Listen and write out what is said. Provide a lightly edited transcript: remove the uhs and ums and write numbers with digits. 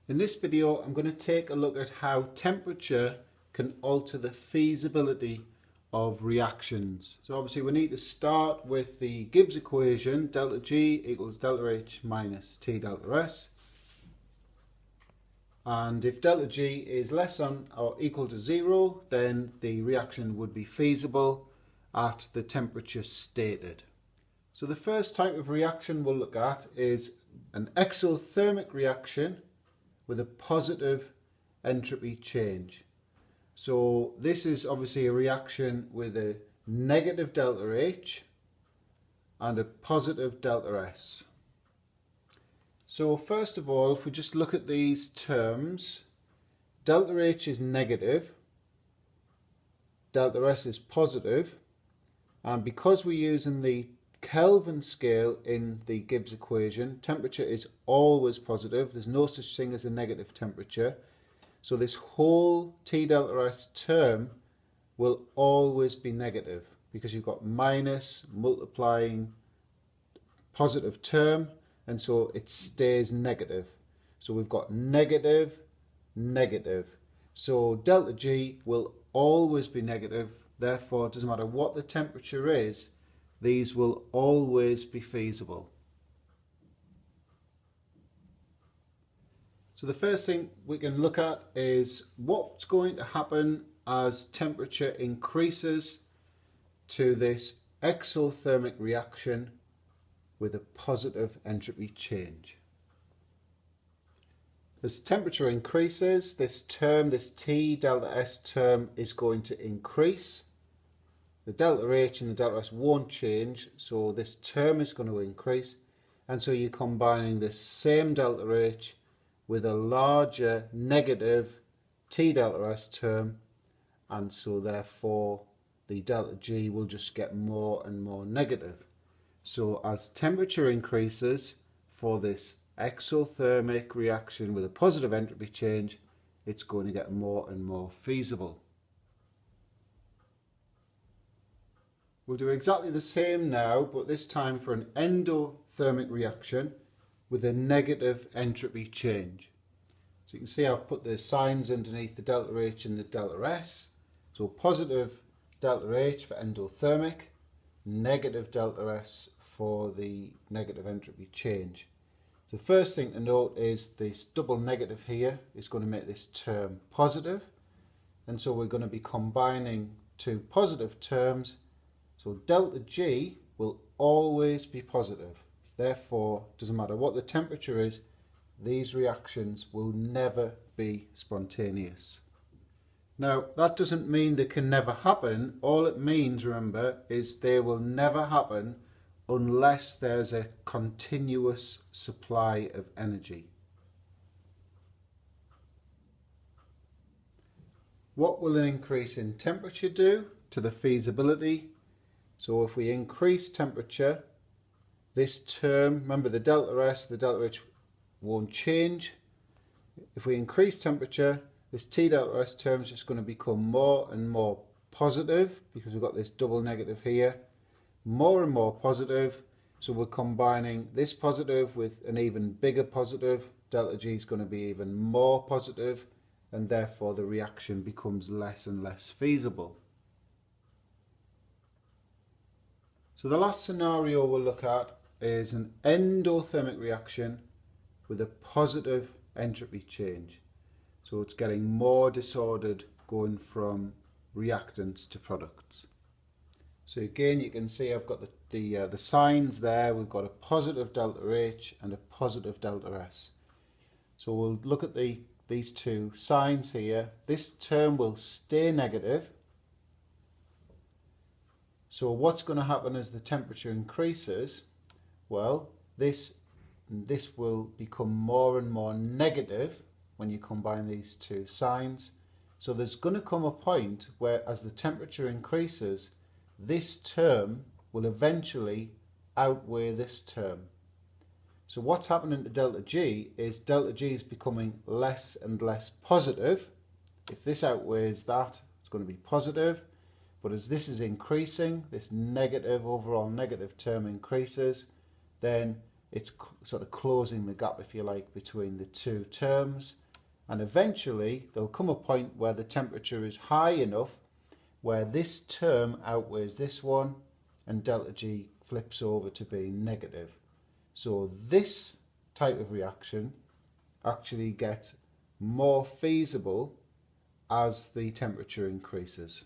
In this video, I'm going to take a look at how temperature can alter the feasibility of reactions. So obviously we need to start with the Gibbs equation, delta G equals delta H minus T delta S. And if delta G is less than or equal to 0, then the reaction would be feasible at the temperature stated. So the first type of reaction we'll look at is an exothermic reaction with a positive entropy change. So this is obviously a reaction with a negative delta H and a positive delta S. So first of all, if we just look at these terms, delta H is negative, delta S is positive, and because we're using the Kelvin scale in the Gibbs equation, temperature is always positive. There's no such thing as a negative temperature. So this whole T delta S term will always be negative because you've got minus multiplying positive term, and so it stays negative. So we've got negative, negative. So delta G will always be negative. Therefore, it doesn't matter what the temperature is, these will always be feasible. So the first thing we can look at is what's going to happen as temperature increases to this exothermic reaction with a positive entropy change. As temperature increases, this term, this T delta S term, is going to increase. The delta H and the delta S won't change, so this term is going to increase, and so you're combining this same delta H with a larger negative T delta S term, and so therefore the delta G will just get more and more negative. So as temperature increases for this exothermic reaction with a positive entropy change, it's going to get more and more feasible. We'll do exactly the same now, but this time for an endothermic reaction with a negative entropy change. So you can see I've put the signs underneath the delta H and the delta S. So positive delta H for endothermic, negative delta S for the negative entropy change. The first thing to note is this double negative here is going to make this term positive, and so we're going to be combining two positive terms. So delta G will always be positive. Therefore, it doesn't matter what the temperature is, these reactions will never be spontaneous. Now, that doesn't mean they can never happen. All it means, remember, is they will never happen unless there's a continuous supply of energy. What will an increase in temperature do to the feasibility? So if we increase temperature, this term, remember the delta S, the delta H won't change. If we increase temperature, this T delta S term is just going to become more and more positive because we've got this double negative here. More and more positive. So we're combining this positive with an even bigger positive. Delta G is going to be even more positive, and therefore the reaction becomes less and less feasible. So the last scenario we'll look at is an endothermic reaction with a positive entropy change. So it's getting more disordered going from reactants to products. So again, you can see I've got the signs there. We've got a positive delta H and a positive delta S. So we'll look at these two signs here. This term will stay negative. So what's going to happen as the temperature increases? Well, this will become more and more negative when you combine these two signs. So there's going to come a point where as the temperature increases, this term will eventually outweigh this term. So what's happening to delta G is becoming less and less positive. If this outweighs that, it's going to be positive. But as this is increasing, this negative, overall negative term increases, then it's sort of closing the gap, if you like, between the two terms. And eventually there'll come a point where the temperature is high enough where this term outweighs this one and delta G flips over to being negative. So this type of reaction actually gets more feasible as the temperature increases.